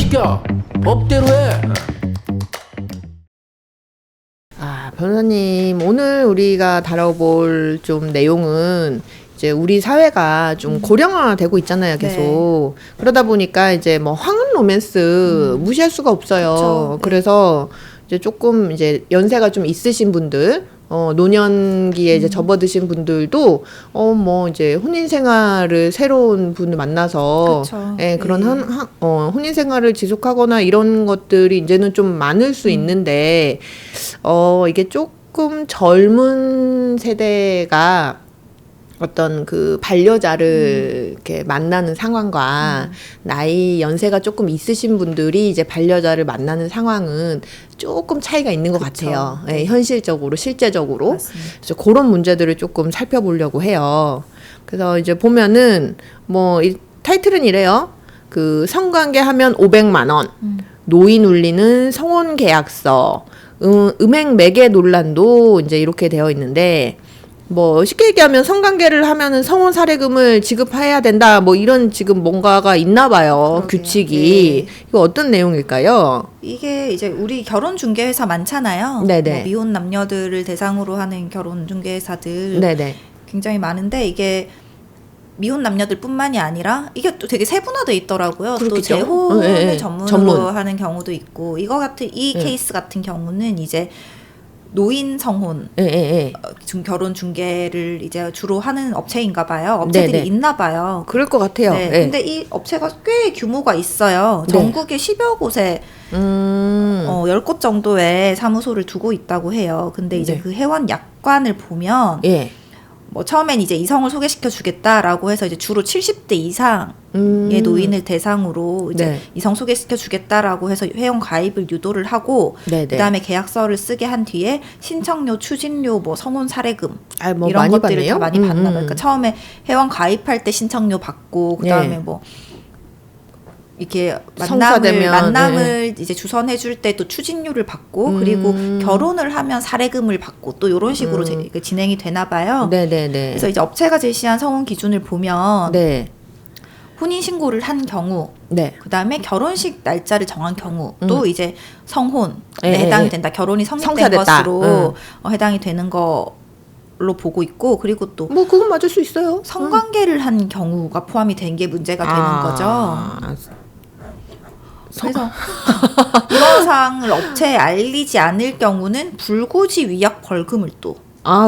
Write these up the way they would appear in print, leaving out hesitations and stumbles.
시켜. 법대로 해. 변호사님, 오늘 우리가 다뤄볼 좀 내용은 이제 우리 사회가 좀 고령화되고 있잖아요, 계속. 네. 그러다 보니까 이제 뭐 황혼 로맨스 무시할 수가 없어요. 그쵸. 네. 그래서 이제 조금 이제 연세가 좀 있으신 분들, 노년기에 이제 접어드신 분들도 뭐 이제 혼인 생활을 새로운 분을 만나서 예, 그런 혼인 생활을 지속하거나 이런 것들이 이제는 좀 많을 수 있는데 이게 조금 젊은 세대가 어떤 그 반려자를 이렇게 만나는 상황과 나이 연세가 조금 있으신 분들이 이제 반려자를 만나는 상황은 조금 차이가 있는 것 같아요. 네. 예, 현실적으로, 실제적으로. 맞습니다. 그래서 그런 문제들을 조금 살펴보려고 해요. 그래서 이제 보면은 뭐 이 타이틀은 이래요. 그 성관계 하면 500만 원, 노인 울리는 성혼 계약서, 음행 매개 논란도 이제 이렇게 되어 있는데. 뭐 쉽게 얘기하면 성관계를 하면은 성혼 사례금을 지급해야 된다 뭐 이런 지금 뭔가가 있나 봐요. 규칙이. 네. 이거 어떤 내용일까요? 이게 이제 우리 결혼 중개 회사 많잖아요. 네네. 뭐 미혼 남녀들을 대상으로 하는 결혼 중개 회사들 네네. 굉장히 많은데 이게 미혼 남녀들뿐만이 아니라 이게 또 되게 세분화돼 있더라고요. 그렇겠죠? 또 재혼을 네. 전문으로 하는 경우도 있고 이거 같은 이 케이스 같은 경우는 이제 노인 성혼, 결혼 중개를 이제 주로 하는 업체인가 봐요. 업체들이 네네. 있나 봐요. 그럴 것 같아요. 네. 네. 근데 이 업체가 꽤 규모가 있어요. 네. 전국에 10여 곳에 10곳 정도의 사무소를 두고 있다고 해요. 근데 이제 네. 그 회원 약관을 보면 예. 뭐 처음엔 이제 이성을 소개시켜 주겠다라고 해서 이제 주로 70대 이상의 노인을 대상으로 이제 네. 이성 소개시켜 주겠다라고 해서 회원 가입을 유도를 하고 네네. 그다음에 계약서를 쓰게 한 뒤에 신청료, 추진료, 뭐 성혼 사례금 뭐 이런 많이 것들을 받네요? 다 많이 받나 봐요. 그러니까 처음에 회원 가입할 때 신청료 받고 그다음에 네. 뭐 이렇게 성사되면, 만남을 이제 주선해 줄 때 또 추진료를 받고 그리고 결혼을 하면 사례금을 받고 또 이런 식으로 진행이 되나 봐요. 네네네. 그래서 이제 업체가 제시한 성혼 기준을 보면 네. 혼인 신고를 한 경우, 네. 그다음에 결혼식 날짜를 정한 경우, 또 이제 성혼에 예, 해당이 예. 된다. 결혼이 성립된 성사됐다. 것으로 해당이 되는 걸로 보고 있고, 그리고 또 뭐 그건 맞을 수 있어요. 성관계를 한 경우가 포함이 된 게 문제가 되는 거죠. 그래서 이런 사항을 업체에 알리지 않을 경우는 불고지 위약 벌금을 또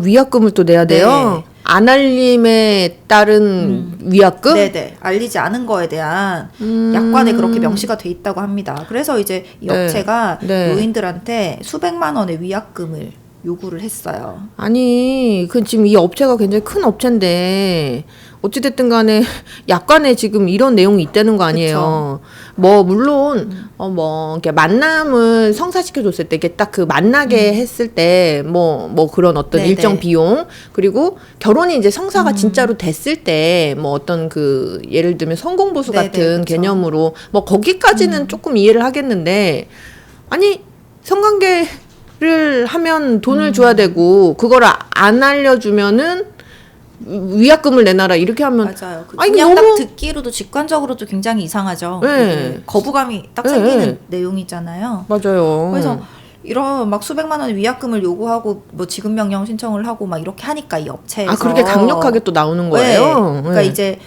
위약금을 또 내야 돼요? 네. 안 알림에 따른 위약금? 네네. 알리지 않은 거에 대한 약관에 그렇게 명시가 돼 있다고 합니다. 그래서 이제 이 네. 업체가 네. 노인들한테 수백만 원의 위약금을 요구를 했어요. 아니, 지금 이 업체가 굉장히 큰 업체인데, 어찌됐든 간에 약관에 지금 이런 내용이 있다는 거 아니에요. 뭐, 물론, 이렇게 만남을 성사시켜줬을 때, 이게 딱 그 만나게 했을 때, 뭐 그런 어떤 네네. 일정 비용, 그리고 결혼이 이제 성사가 진짜로 됐을 때, 뭐 어떤 그, 예를 들면 성공보수 네네, 같은 그쵸. 개념으로, 뭐 거기까지는 조금 이해를 하겠는데, 아니, 성관계를 하면 돈을 줘야 되고 그걸 안 알려주면은 위약금을 내놔라 이렇게 하면 맞아요. 아니, 그냥 너무- 딱 듣기로도 직관적으로도 굉장히 이상하죠. 네. 거부감이 딱 네. 생기는 내용이잖아요. 맞아요. 그래서 이런 막 수백만 원의 위약금을 요구하고 뭐 지급 명령 신청을 하고 막 이렇게 하니까 이 업체에서 그렇게 강력하게 또 나오는 거예요. 네. 그러니까 네. 이제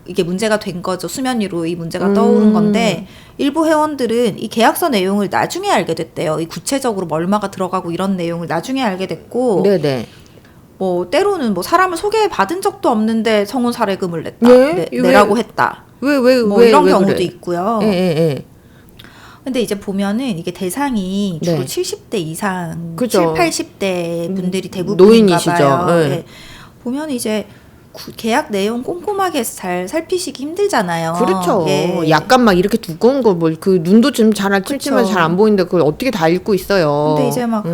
이게 문제가 된 거죠. 수면 위로 이 문제가 떠오른 건데 일부 회원들은 이 계약서 내용을 나중에 알게 됐대요. 이 구체적으로 뭐 얼마가 들어가고 이런 내용을 나중에 알게 됐고 네네. 뭐 때로는 뭐 사람을 소개받은 적도 없는데 성혼 사례금을 냈다. 네? 내라고 했다. 왜 뭐 이런 왜 경우도 그래? 있고요. 예. 근데 이제 보면은 이게 대상이 주로 네. 70대 이상, 그죠. 7, 80대 분들이 대부분인가 노인이시죠. 봐요. 네. 네. 보면 이제 계약 내용 꼼꼼하게 잘 살피시기 힘들잖아요. 그렇죠. 예. 약간 막 이렇게 두꺼운 거 뭐 그 눈도 좀 잘 찔찔면 잘 안 보이는데 그걸 어떻게 다 읽고 있어요. 근데 이제 막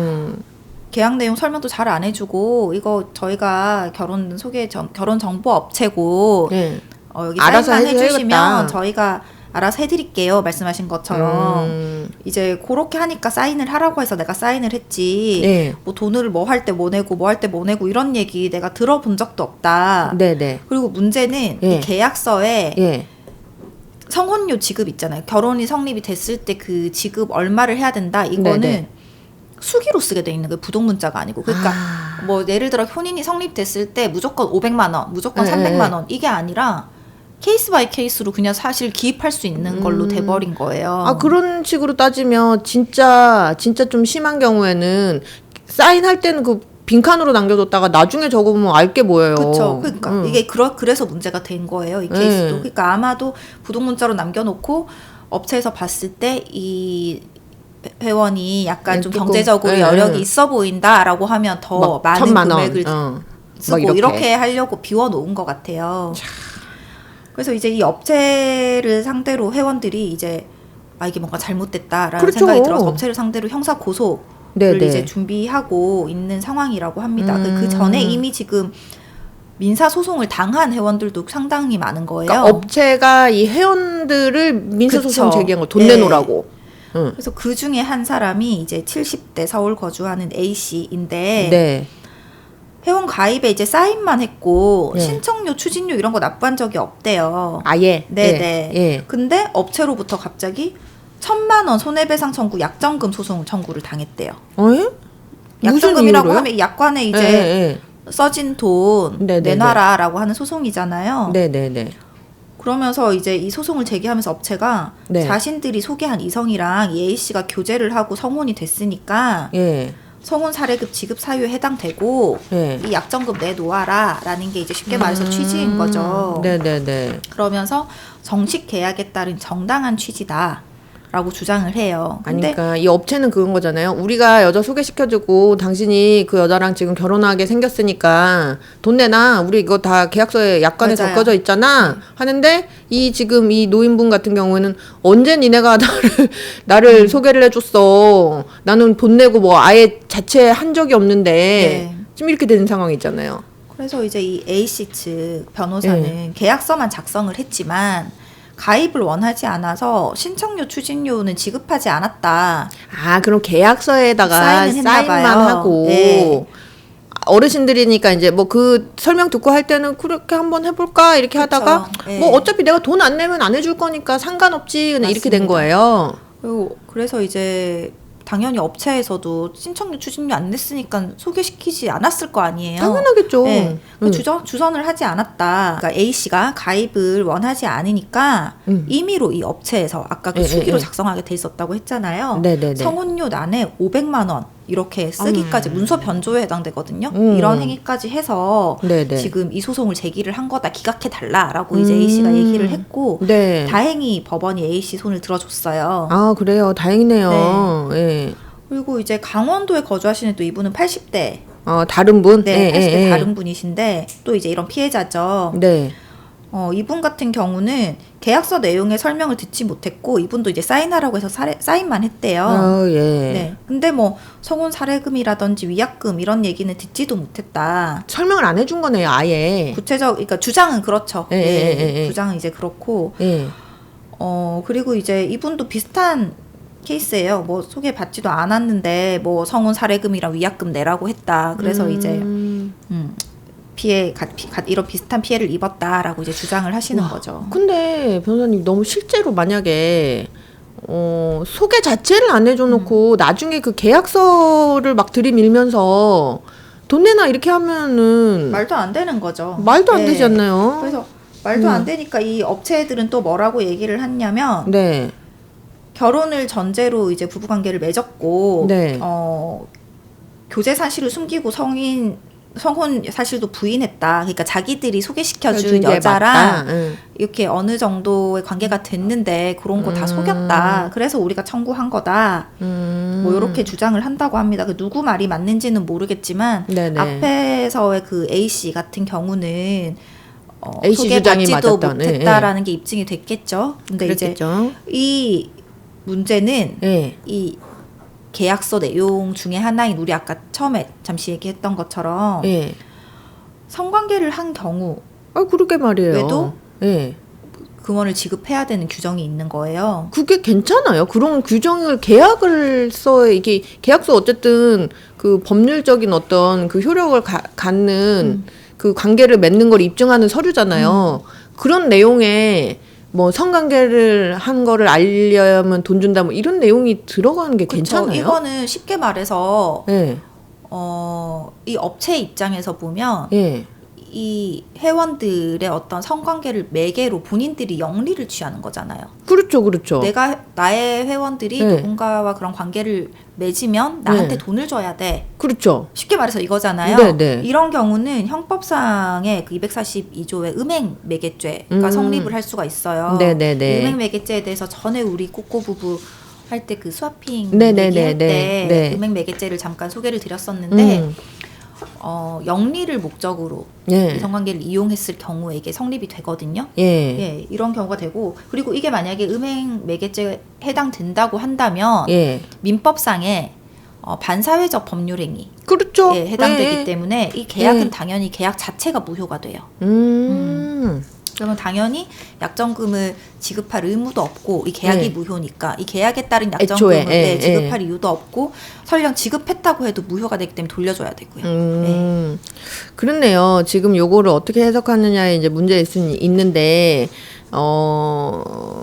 계약 내용 설명도 잘 안 해주고 이거 저희가 결혼 정보 업체고 네. 여기 알아서 사인만 해줘야겠다. 해주시면 저희가 알아서 해드릴게요. 말씀하신 것처럼 이제 그렇게 하니까 사인을 하라고 해서 내가 사인을 했지. 네. 뭐 돈을 뭐 할 때 뭐 내고 뭐 할 때 뭐 내고 이런 얘기 내가 들어본 적도 없다. 네네. 그리고 문제는 예. 이 계약서에 예. 성혼료 지급 있잖아요. 결혼이 성립이 됐을 때 그 지급 얼마를 해야 된다. 이거는 네네. 수기로 쓰게 돼 있는 거예요. 부동문자가 아니고. 그러니까 뭐 예를 들어 혼인이 성립됐을 때 무조건 500만 원, 무조건 300만 원 이게 아니라 케이스 바이 케이스로 그냥 사실 기입할 수 있는 걸로 돼버린 거예요. 아, 그런 식으로 따지면 진짜 좀 심한 경우에는 사인할 때는 그 빈칸으로 남겨뒀다가 나중에 적으면 알게 뭐예요. 그렇죠. 그러니까 이게 그래서 문제가 된 거예요. 이 케이스도. 그러니까 아마도 부동문자로 남겨놓고 업체에서 봤을 때 이 회원이 약간 좀 경제적으로 여력이 있어 보인다라고 하면 더 많은 금액을 쓰고 이렇게 하려고 비워놓은 것 같아요. 그래서 이제 이 업체를 상대로 회원들이 이제 이게 뭔가 잘못됐다라는 그렇죠. 생각이 들어서 업체를 상대로 형사 고소를 이제 준비하고 있는 상황이라고 합니다. 그 전에 이미 지금 민사 소송을 당한 회원들도 상당히 많은 거예요. 그러니까 업체가 이 회원들을 민사 소송 제기한 거 돈 내놓으라고. 그래서 그 중에 한 사람이 이제 70대 서울 거주하는 A 씨인데 회원 가입에 이제 사인만 했고 신청료, 추진료 이런 거 납부한 적이 없대요. 아예. 네네. 근데 업체로부터 갑자기 1,000만 원 손해배상 청구 약정금 소송 청구를 당했대요. 약정금이라고 하면 약관에 이제 써진 돈 내놔라라고 하는 소송이잖아요. 네네네. 그러면서 이제 이 소송을 제기하면서 업체가 자신들이 소개한 이성이랑 이 A 씨가 교제를 하고 성혼이 됐으니까 성혼 사례급 지급 사유에 해당되고 이 약정금 내놓아라 라는 게 이제 쉽게 말해서 취지인 거죠. 네네네. 그러면서 정식 계약에 따른 정당한 취지다 라고 주장을 해요. 근데 그러니까 이 업체는 그런 거잖아요. 우리가 여자 소개시켜주고 당신이 그 여자랑 지금 결혼하게 생겼으니까 돈 내놔. 우리 이거 다 계약서에 약관에 적혀져 있잖아. 하는데 이 지금 이 노인분 같은 경우에는 언제 니네가 나를 소개를 해줬어. 나는 돈 내고 뭐 아예 자체 한 적이 없는데 지금 이렇게 되는 상황이 있잖아요. 그래서 이제 이 A씨 측 변호사는 계약서만 작성을 했지만 가입을 원하지 않아서 신청료, 추진료는 지급하지 않았다. 아, 그럼 계약서에다가 사인만 하고 어르신들이니까 이제 뭐 그 설명 듣고 할 때는 그렇게 한번 해볼까 이렇게 하다가 뭐 어차피 내가 돈 안 내면 안 해줄 거니까 상관없지 그냥 이렇게 된 거예요. 그래서 이제 당연히 업체에서도 신청료, 추진료 안 냈으니까 소개시키지 않았을 거 아니에요. 당연하겠죠. 주선을 하지 않았다. 그러니까 A 씨가 가입을 원하지 않으니까 임의로 이 업체에서 아까 그 수기로 작성하게 돼 있었다고 했잖아요. 성혼료 난에 500만 원 이렇게 쓰기까지 문서 변조에 해당되거든요. 이런 행위까지 해서 지금 이 소송을 제기를 한 거다. 기각해달라라고 이제 A 씨가 얘기를 했고 다행히 법원이 A 씨 손을 들어줬어요. 아, 그래요. 다행이네요. 그리고 이제 강원도에 거주하시는 또 이분은 80대 다른 분? 80대 다른 분이신데 또 이제 이런 피해자죠. 이분 같은 경우는 계약서 내용의 설명을 듣지 못했고 이분도 이제 사인하라고 해서 사인만 했대요. 근데 뭐 성혼 사례금이라든지 위약금 이런 얘기는 듣지도 못했다. 설명을 안 해준 거네요, 아예. 그러니까 주장은 그렇죠. 주장은 이제 그렇고. 그리고 이제 이분도 비슷한 케이스예요. 뭐 소개받지도 않았는데 뭐 성혼 사례금이랑 위약금 내라고 했다. 그래서 이제 이런 비슷한 피해를 입었다라고 이제 주장을 하시는 거죠. 근데 변호사님 너무 실제로 만약에 소개 자체를 안 해줘놓고 나중에 그 계약서를 막 들이밀면서 돈 내놔 이렇게 하면은 말도 안 되는 거죠. 말도 안 되지 않나요? 그래서 말도 안 되니까 이 업체들은 또 뭐라고 얘기를 했냐면 결혼을 전제로 이제 부부관계를 맺었고 교제 사실을 숨기고 성혼 사실도 부인했다. 그러니까 자기들이 소개시켜준 여자랑 이렇게 어느 정도의 관계가 됐는데 그런 거 다 속였다. 그래서 우리가 청구한 거다. 뭐 이렇게 주장을 한다고 합니다. 그 누구 말이 맞는지는 모르겠지만 앞에서의 그 A 씨 같은 경우는 소개받지도 못했다라는 게 입증이 됐겠죠. 근데 그랬겠죠. 이제 이 문제는 이 계약서 내용 중에 하나인 우리 아까 처음에 잠시 얘기했던 것처럼 성관계를 한 경우 그러게 말이에요. 외도 금원을 지급해야 되는 규정이 있는 거예요. 그게 괜찮아요. 그런 규정을 계약을 이게 계약서 어쨌든 그 법률적인 어떤 그 효력을 갖는 그 관계를 맺는 걸 입증하는 서류잖아요. 그런 내용에 뭐 성관계를 한 거를 알려면 돈 준다 뭐 이런 내용이 들어가는 게 그쵸. 괜찮아요? 이거는 쉽게 말해서 예. 이 업체 입장에서 보면 예. 이 회원들의 어떤 성관계를 매개로 본인들이 영리를 취하는 거잖아요. 그렇죠, 그렇죠. 나의 회원들이 네. 누군가와 그런 관계를 맺으면 나한테 네. 돈을 줘야 돼. 그렇죠. 쉽게 말해서 이거잖아요. 네, 네. 이런 경우는 형법상의 그 242조의 음행 매개죄가 성립을 할 수가 있어요. 네, 네, 네. 음행 매개죄에 대해서 전에 우리 꼬꼬 부부 할 때 그 스와핑 네, 네, 얘기할 네, 때 네. 음행 매개죄를 잠깐 소개를 드렸었는데 음. 영리를 목적으로 예. 이 성관계를 이용했을 경우에 이게 성립이 되거든요. 예. 예, 이런 경우가 되고 그리고 이게 만약에 음행 매개죄에 해당된다고 한다면 예. 민법상에 반사회적 법률행위 그렇죠. 에 해당되기 예. 때문에 이 계약은 예. 당연히 계약 자체가 무효가 돼요. 그러면 당연히 약정금을 지급할 의무도 없고 이 계약이 예. 무효니까 이 계약에 따른 약정금을 애초에, 예, 지급할 이유도 없고 설령 지급했다고 해도 무효가 되기 때문에 돌려줘야 되고요. 그렇네요. 지금 요거를 어떻게 해석하느냐에 이제 문제 있는데,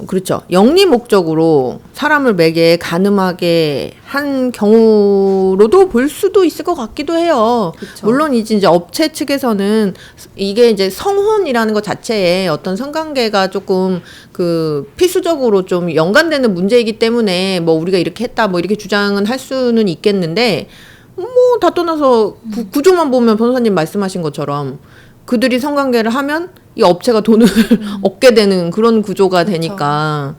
그렇죠. 영리 목적으로 사람을 매개 가늠하게 한 경우로도 볼 수도 있을 것 같기도 해요. 그쵸. 물론 이제 업체 측에서는 이게 이제 성혼이라는 것 자체에 어떤 성관계가 조금 그 필수적으로 좀 연관되는 문제이기 때문에 뭐 우리가 이렇게 했다 뭐 이렇게 주장은 할 수는 있겠는데 뭐 다 떠나서 구조만 보면 변호사님 말씀하신 것처럼 그들이 성관계를 하면 이 업체가 돈을 얻게 되는 그런 구조가 그렇죠. 되니까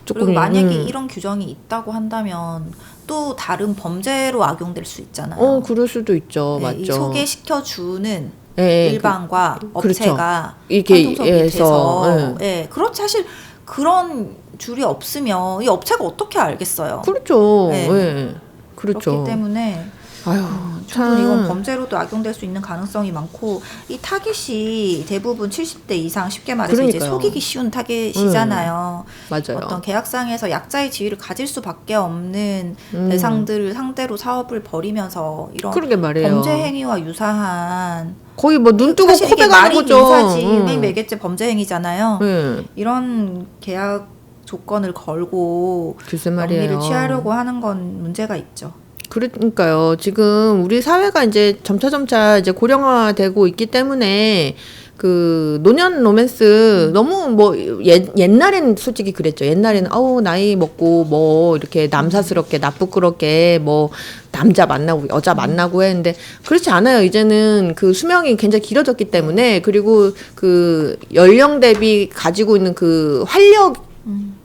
조금 그리고 만약에 이런 규정이 있다고 한다면 또 다른 범죄로 악용될 수 있잖아요. 그럴 수도 있죠. 네, 맞죠. 이 소개시켜주는 예, 일반과 그렇죠. 업체가 이렇게 한통속이 해서, 돼서 그렇 사실 그런 줄이 없으면 이 업체가 어떻게 알겠어요. 그렇죠. 네. 예. 그렇죠. 그렇기 때문에 아유, 충분히 이건 참. 범죄로도 악용될 수 있는 가능성이 많고 이 타깃이 대부분 70대 이상 쉽게 말해서 이제 그러니까요. 속이기 쉬운 타깃이잖아요. 맞아요. 어떤 계약상에서 약자의 지위를 가질 수밖에 없는 대상들을 상대로 사업을 벌이면서 이런 그러게 말이에요. 범죄 행위와 유사한 거의 뭐 눈 뜨고 사실 이게 코백하는 말이 거죠. 민사지 음행 매개죄 범죄 행위잖아요. 예. 이런 계약 조건을 걸고 글쎄 말이에요. 영리를 취하려고 하는 건 문제가 있죠. 그러니까요. 지금 우리 사회가 이제 점차 이제 고령화되고 있기 때문에 그 노년 로맨스 너무 뭐 옛날엔 솔직히 그랬죠. 옛날에는 나이 먹고 뭐 이렇게 남사스럽게 나쁘끄럽게 뭐 남자 만나고 여자 만나고 했는데 그렇지 않아요. 이제는 그 수명이 굉장히 길어졌기 때문에 그리고 그 연령 대비 가지고 있는 그 활력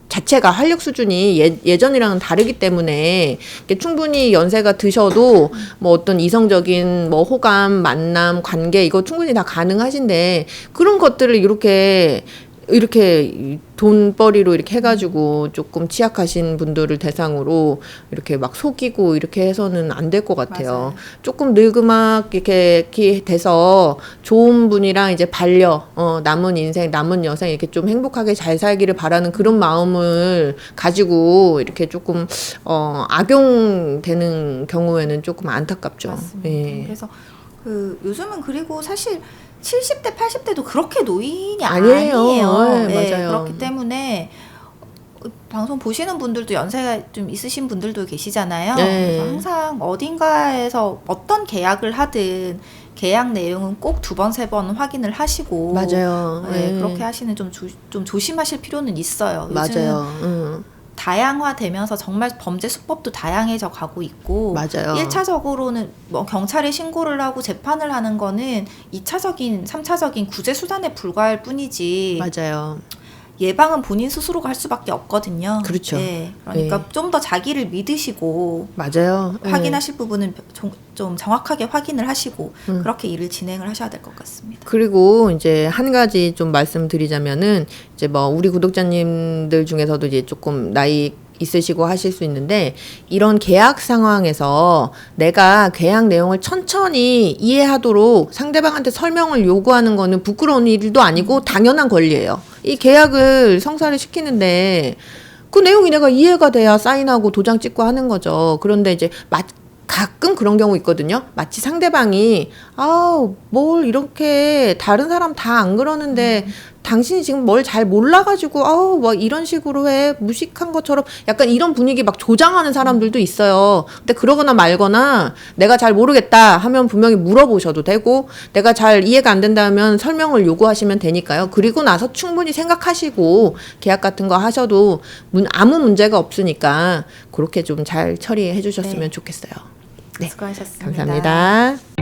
자체가 활력 수준이 예전이랑은 다르기 때문에 충분히 연세가 드셔도 뭐 어떤 이성적인 뭐 호감, 만남, 관계 이거 충분히 다 가능하신데 그런 것들을 이렇게 돈벌이로 이렇게 해가지고 조금 취약하신 분들을 대상으로 이렇게 막 속이고 이렇게 해서는 안 될 것 같아요. 맞아요. 조금 늙음막 이렇게 돼서 좋은 분이랑 이제 남은 인생, 남은 여생 이렇게 좀 행복하게 잘 살기를 바라는 그런 마음을 가지고 이렇게 조금 악용되는 경우에는 조금 안타깝죠. 맞습니다. 예. 그래서 그 요즘은 그리고 사실 70대, 80대도 그렇게 노인이 아니에요. 아니에요. 네, 맞아요. 그렇기 때문에 방송 보시는 분들도 연세가 좀 있으신 분들도 계시잖아요. 네. 그래서 항상 어딘가에서 어떤 계약을 하든 계약 내용은 꼭 2번, 3번 확인을 하시고 맞아요. 네, 네. 그렇게 하시는 좀 조심하실 필요는 있어요. 요즘 맞아요. 다양화되면서 정말 범죄 수법도 다양해져 가고 있고 맞아요. 1차적으로는 뭐 경찰에 신고를 하고 재판을 하는 거는 2차적인, 3차적인 구제 수단에 불과할 뿐이지 맞아요. 예방은 본인 스스로가 할 수밖에 없거든요. 그렇죠. 네, 그러니까 좀 더 자기를 믿으시고 맞아요. 확인하실 부분은 좀 정확하게 확인을 하시고 그렇게 일을 진행을 하셔야 될 것 같습니다. 그리고 이제 한 가지 좀 말씀드리자면은 이제 뭐 우리 구독자님들 중에서도 이제 조금 나이 있으시고 하실 수 있는데 이런 계약 상황에서 내가 계약 내용을 천천히 이해하도록 상대방한테 설명을 요구하는 거는 부끄러운 일도 아니고 당연한 권리예요. 이 계약을 성사를 시키는데 그 내용이 내가 이해가 돼야 사인하고 도장 찍고 하는 거죠. 그런데 이제 가끔 그런 경우 있거든요. 마치 상대방이 뭘 이렇게 다른 사람 다 안 그러는데 당신이 지금 뭘 잘 몰라가지고 뭐 이런 식으로 해 무식한 것처럼 약간 이런 분위기 막 조장하는 사람들도 있어요. 근데 그러거나 말거나 내가 잘 모르겠다 하면 분명히 물어보셔도 되고 내가 잘 이해가 안 된다면 설명을 요구하시면 되니까요. 그리고 나서 충분히 생각하시고 계약 같은 거 하셔도 아무 문제가 없으니까 그렇게 좀 잘 처리해 주셨으면 네. 좋겠어요. 수고하셨습니다. 감사합니다.